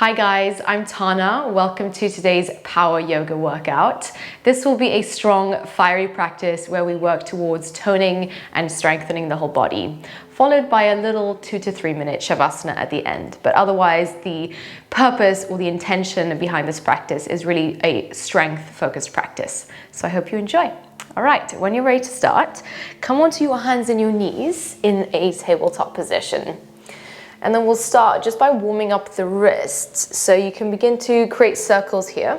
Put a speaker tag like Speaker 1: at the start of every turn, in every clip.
Speaker 1: Hi guys, I'm Tana. Welcome to today's power yoga workout. This will be a strong, fiery practice where we work towards toning and strengthening the whole body, followed by a little 2 to 3 minute Shavasana at the end. But otherwise, the purpose or the intention behind this practice is really a strength-focused practice. So I hope you enjoy. All right, when you're ready to start, come onto your hands and your knees in a tabletop position. And then we'll start just by warming up the wrists. So you can begin to create circles here,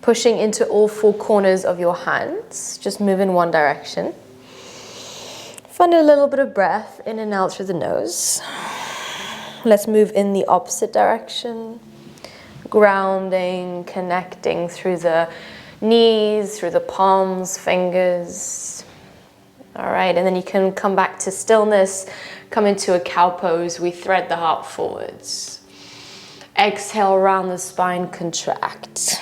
Speaker 1: pushing into all 4 corners of your hands. Just move in one direction. Find a little bit of breath in and out through the nose. Let's move in the opposite direction. Grounding, connecting through the knees, through the palms, fingers. All right, and then you can come back to stillness, come into a cow pose. We thread the heart forwards. Exhale, round the spine, contract.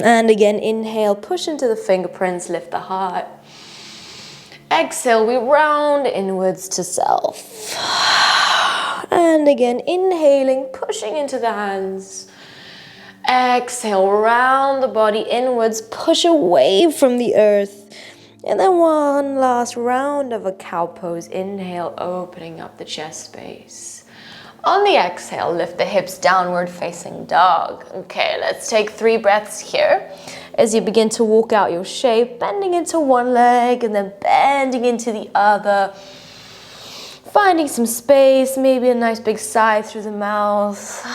Speaker 1: And again, inhale, push into the fingerprints, lift the heart. Exhale, we round inwards to self. And again, inhaling, pushing into the hands. Exhale, round the body inwards, push away from the earth. And then one last round of a cow pose. Inhale, opening up the chest space. On the exhale, lift the hips downward facing dog. Okay, let's take 3 breaths here. As you begin to walk out your shape, bending into one leg and then bending into the other. Finding some space, maybe a nice big sigh through the mouth.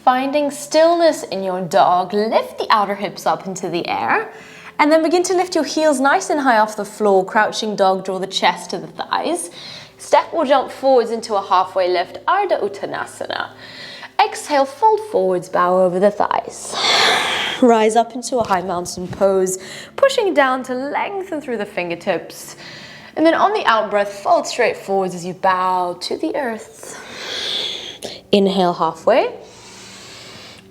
Speaker 1: Finding stillness in your dog, lift the outer hips up into the air and then begin to lift your heels nice and high off the floor. Crouching dog, draw the chest to the thighs. Step or jump forwards into a halfway lift, Ardha Uttanasana. Exhale, fold forwards, bow over the thighs. Rise up into a high mountain pose, pushing down to lengthen through the fingertips. And then on the out breath, fold straight forwards as you bow to the earth. Inhale halfway.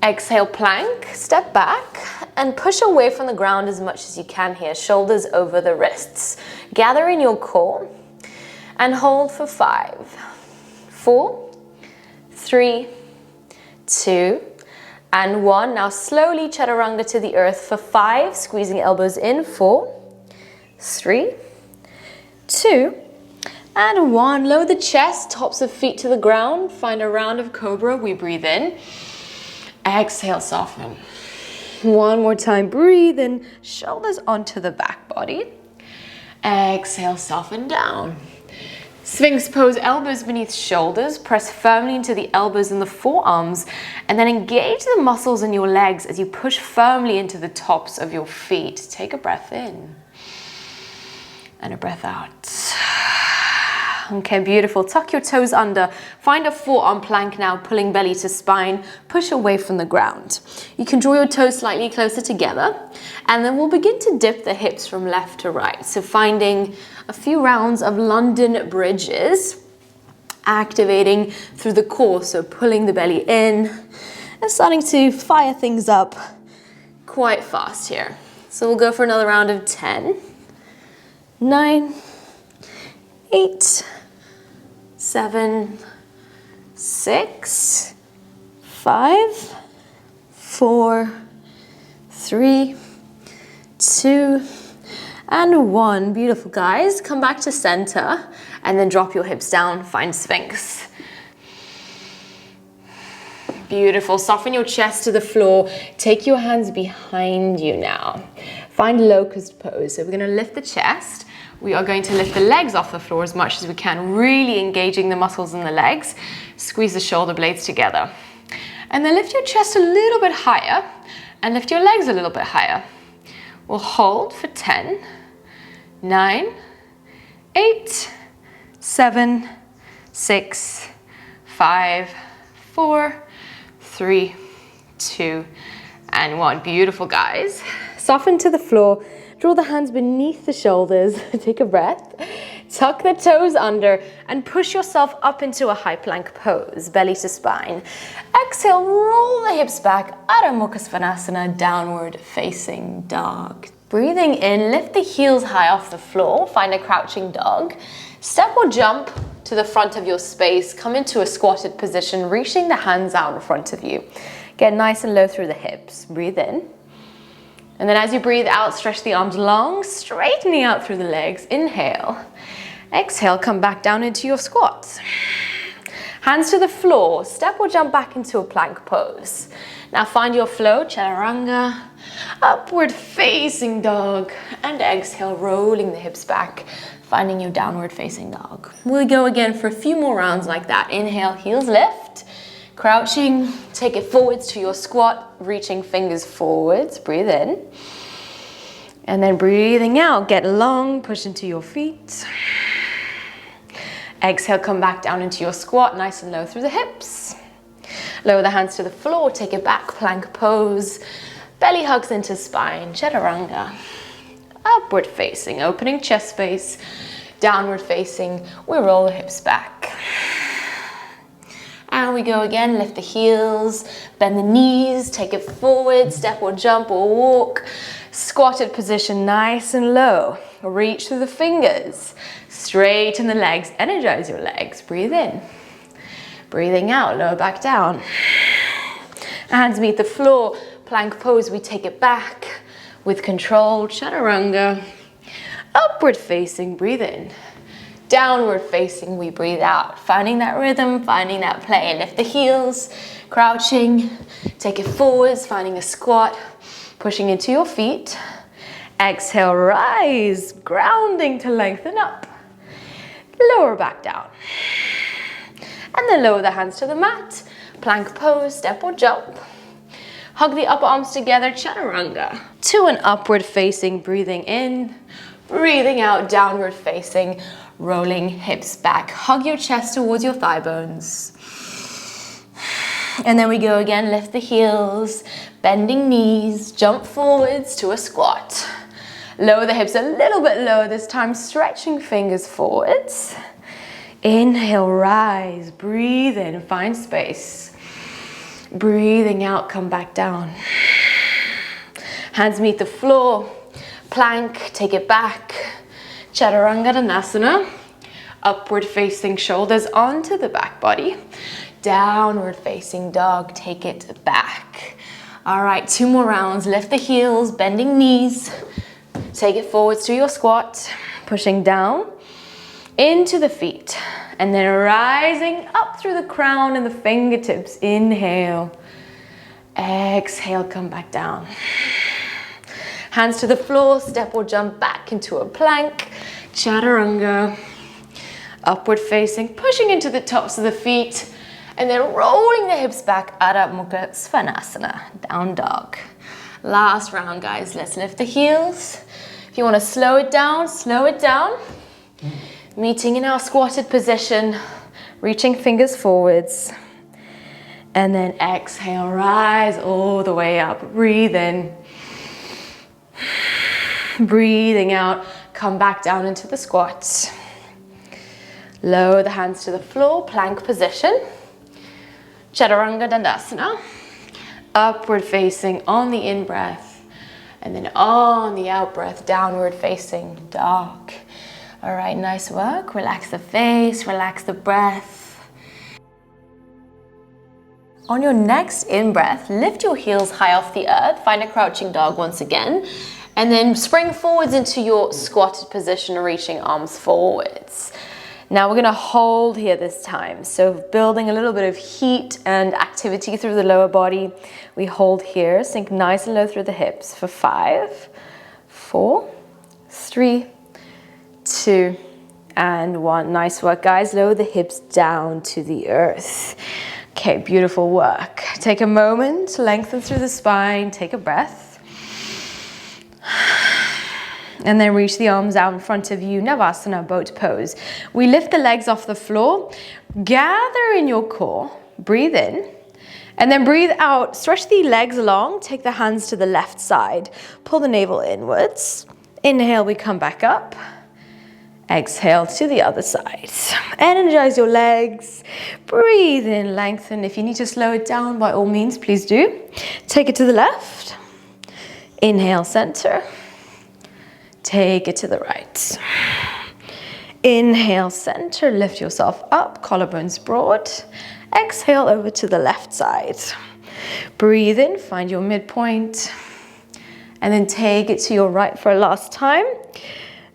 Speaker 1: Exhale, plank, step back and push away from the ground as much as you can here. Shoulders over the wrists. Gather in your core and hold for 5, 4, 3, 2, and 1. Now slowly chaturanga to the earth for 5, squeezing elbows in. 4, 3, 2, and 1. Lower the chest, tops of feet to the ground. Find a round of cobra. We breathe in. Exhale, soften. One more time, breathe in, shoulders onto the back body. Exhale, soften down. Sphinx pose, elbows beneath shoulders. Press firmly into the elbows and the forearms, and then engage the muscles in your legs as you push firmly into the tops of your feet. Take a breath in and a breath out. Okay, beautiful. Tuck your toes under. Find a forearm plank now, pulling belly to spine. Push away from the ground. You can draw your toes slightly closer together, and then we'll begin to dip the hips from left to right. So finding a few rounds of London bridges, activating through the core. So pulling the belly in and starting to fire things up quite fast here. So we'll go for another round of 10, 9, 8, 7, 6, 5, 4, 3, 2, and 1. Beautiful, guys. Come back to center and then drop your hips down. Find Sphinx. Beautiful. Soften your chest to the floor. Take your hands behind you now. Find Locust Pose. So we're going to lift the chest. We are going to lift the legs off the floor as much as we can, really engaging the muscles in the legs. Squeeze the shoulder blades together. And then lift your chest a little bit higher and lift your legs a little bit higher. We'll hold for 10, 9, 8, 7, 6, 5, 4, 3, 2, and 1. Beautiful, guys. Soften to the floor. Draw the hands beneath the shoulders. Take a breath. Tuck the toes under and push yourself up into a high plank pose, belly to spine. Exhale, roll the hips back, Adho Mukha Svanasana, downward facing dog. Breathing in, lift the heels high off the floor, find a crouching dog. Step or jump to the front of your space, come into a squatted position, reaching the hands out in front of you. Get nice and low through the hips. Breathe in. And then as you breathe out, stretch the arms long, straightening out through the legs. Inhale. Exhale, come back down into your squat. Hands to the floor, step or jump back into a plank pose. Now find your flow, chaturanga, upward facing dog, and exhale, rolling the hips back, finding your downward facing dog. We'll go again for a few more rounds like that. Inhale, heels lift, crouching, take it forwards to your squat, reaching fingers forwards, breathe in. And then breathing out, get long, push into your feet. Exhale, come back down into your squat, nice and low through the hips. Lower the hands to the floor, take it back, plank pose. Belly hugs into spine, chaturanga. Upward facing, opening chest space. Downward facing, we roll the hips back. And we go again, lift the heels, bend the knees, take it forward, step or jump or walk. Squatted position, nice and low. Reach through the fingers, straighten the legs, energize your legs. Breathe in. Breathing out, lower back down. Hands meet the floor, plank pose, we take it back with control, chaturanga. Upward facing, breathe in. Downward facing, we breathe out. Finding that rhythm, finding that play. Lift the heels, crouching, take it forwards, finding a squat, pushing into your feet. Exhale, rise, grounding to lengthen up. Lower back down. And then lower the hands to the mat. Plank pose, step or jump. Hug the upper arms together, chaturanga. To an upward facing, breathing in. Breathing out, downward facing, rolling hips back. Hug your chest towards your thigh bones. And then we go again, lift the heels, bending knees, jump forwards to a squat. Lower the hips a little bit lower this time, stretching fingers forwards. Inhale, rise, breathe in, find space. Breathing out, come back down. Hands meet the floor, plank, take it back. Chaturanga Navasana. Upward facing shoulders onto the back body. Downward facing dog, take it back. All right, 2 more rounds. Lift the heels, bending knees. Take it forwards to your squat, pushing down into the feet, and then rising up through the crown and the fingertips. Inhale, exhale, come back down. Hands to the floor, step or jump back into a plank, chaturanga. Upward facing, pushing into the tops of the feet, and then rolling the hips back, Adho Mukha Svanasana, down dog. Last round, guys. Let's lift the heels. If you want to slow it down, slow it down. Meeting in our squatted position, reaching fingers forwards. And then exhale, rise all the way up. Breathe in. Breathing out, come back down into the squat. Lower the hands to the floor, plank position. Chaturanga Dandasana. Upward facing on the in-breath. And then on the out-breath, downward facing dog. All right, nice work. Relax the face, relax the breath. On your next in-breath, lift your heels high off the earth. Find a crouching dog once again. And then spring forwards into your squatted position, reaching arms forwards. Now we're gonna hold here this time. So building a little bit of heat and activity through the lower body. We hold here, sink nice and low through the hips for 5, 4, 3, 2, and 1. Nice work, guys. Lower the hips down to the earth. Okay, beautiful work. Take a moment, lengthen through the spine, take a breath. And then reach the arms out in front of you, Navasana, boat pose. We lift the legs off the floor, gather in your core, breathe in, and then breathe out. Stretch the legs long, take the hands to the left side, pull the navel inwards. Inhale, we come back up. Exhale to the other side. Energize your legs, breathe in, lengthen. If you need to slow it down, by all means, please do. Take it to the left. Inhale, center. Take it to the right. Inhale, center, lift yourself up, collarbones broad. Exhale over to the left side. Breathe in, find your midpoint. And then take it to your right for a last time.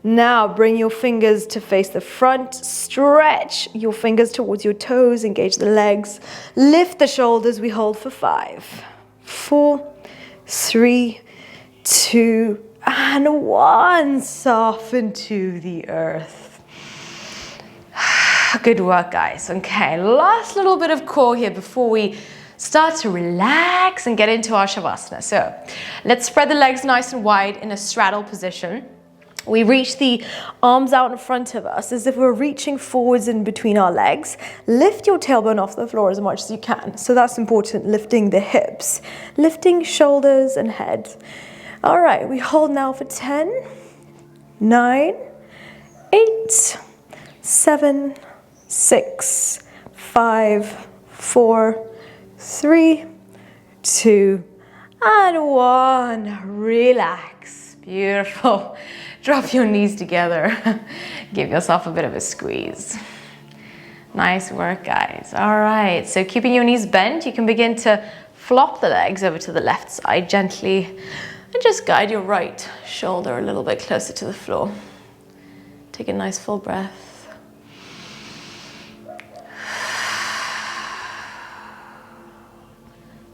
Speaker 1: Now bring your fingers to face the front. Stretch your fingers towards your toes, engage the legs. Lift the shoulders, we hold for 5, 4, 3, 2, and 1. Soften to the earth. Good work, guys. Okay, last little bit of core here before we start to relax and get into our Shavasana. So let's spread the legs nice and wide in a straddle position. We reach the arms out in front of us as if we're reaching forwards in between our legs. Lift your tailbone off the floor as much as you can. So that's important, lifting the hips, lifting shoulders and head. All right, we hold now for 10, 9, 8, 7, 6, 5, 4, 3, 2, and 1. Relax. Beautiful. Drop your knees together. Give yourself a bit of a squeeze. Nice work, guys. All right, so keeping your knees bent, you can begin to flop the legs over to the left side gently and just guide your right shoulder a little bit closer to the floor. Take a nice full breath.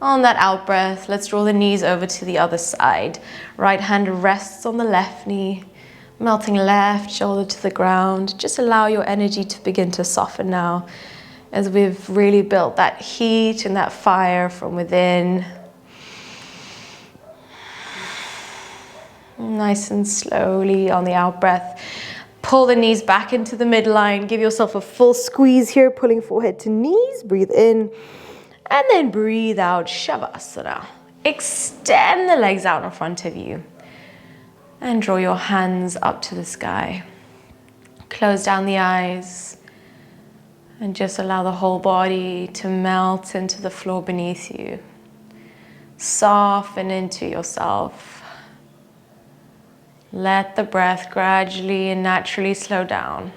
Speaker 1: On that out breath, let's draw the knees over to the other side. Right hand rests on the left knee, melting left shoulder to the ground. Just allow your energy to begin to soften now as we've really built that heat and that fire from within. Nice and slowly on the out breath. Pull the knees back into the midline. Give yourself a full squeeze here, pulling forehead to knees. Breathe in. And then breathe out, Shavasana. Extend the legs out in front of you. And draw your hands up to the sky. Close down the eyes. And just allow the whole body to melt into the floor beneath you. Soften into yourself. Let the breath gradually and naturally slow down.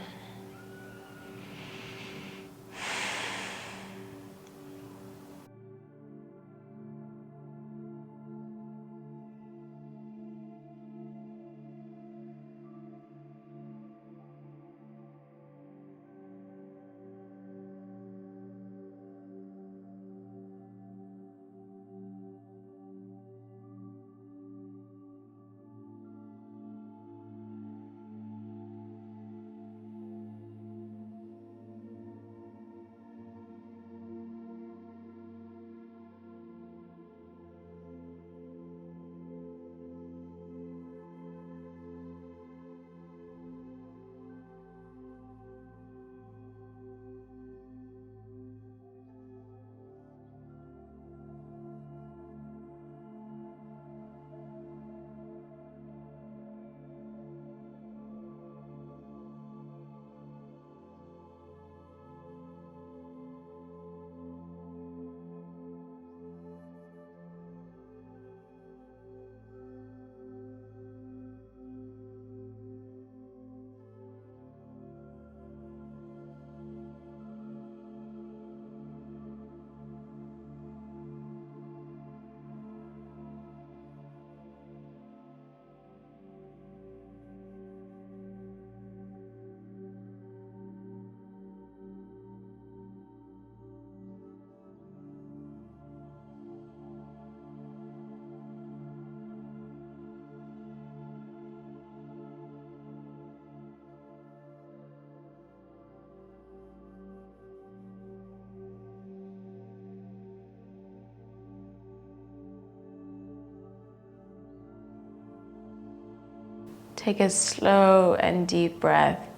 Speaker 1: Take a slow and deep breath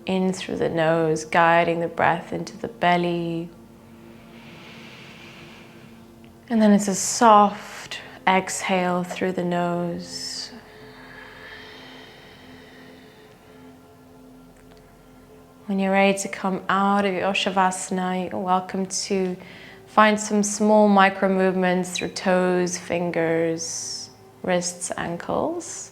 Speaker 1: in through the nose, guiding the breath into the belly. And then it's a soft exhale through the nose. When you're ready to come out of your Shavasana, you're welcome to find some small micro movements through toes, fingers, wrists, ankles.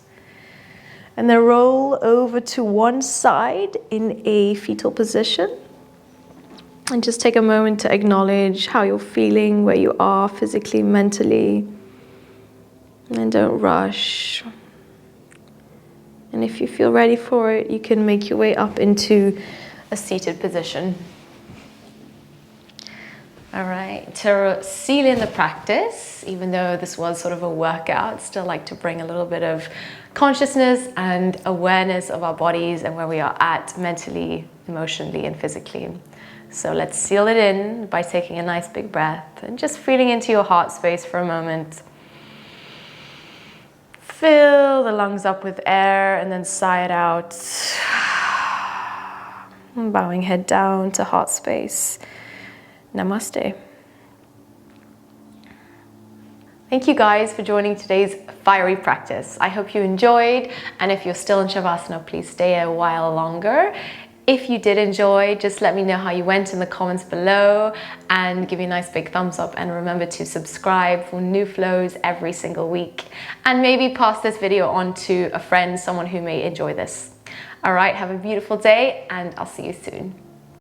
Speaker 1: And then roll over to one side in a fetal position. And just take a moment to acknowledge how you're feeling, where you are physically, mentally. And don't rush. And if you feel ready for it, you can make your way up into a seated position. All right, to seal in the practice, even though this was sort of a workout, still like to bring a little bit of consciousness and awareness of our bodies and where we are at mentally, emotionally, and physically. So let's seal it in by taking a nice big breath and just feeling into your heart space for a moment. Fill the lungs up with air and then sigh it out. Bowing head down to heart space. Namaste. Thank you guys for joining today's fiery practice. I hope you enjoyed, and if you're still in Shavasana, please stay a while longer. If you did enjoy, just let me know how you went in the comments below and give me a nice big thumbs up, and remember to subscribe for new flows every single week, and maybe pass this video on to a friend, someone who may enjoy this. All right, have a beautiful day, and I'll see you soon.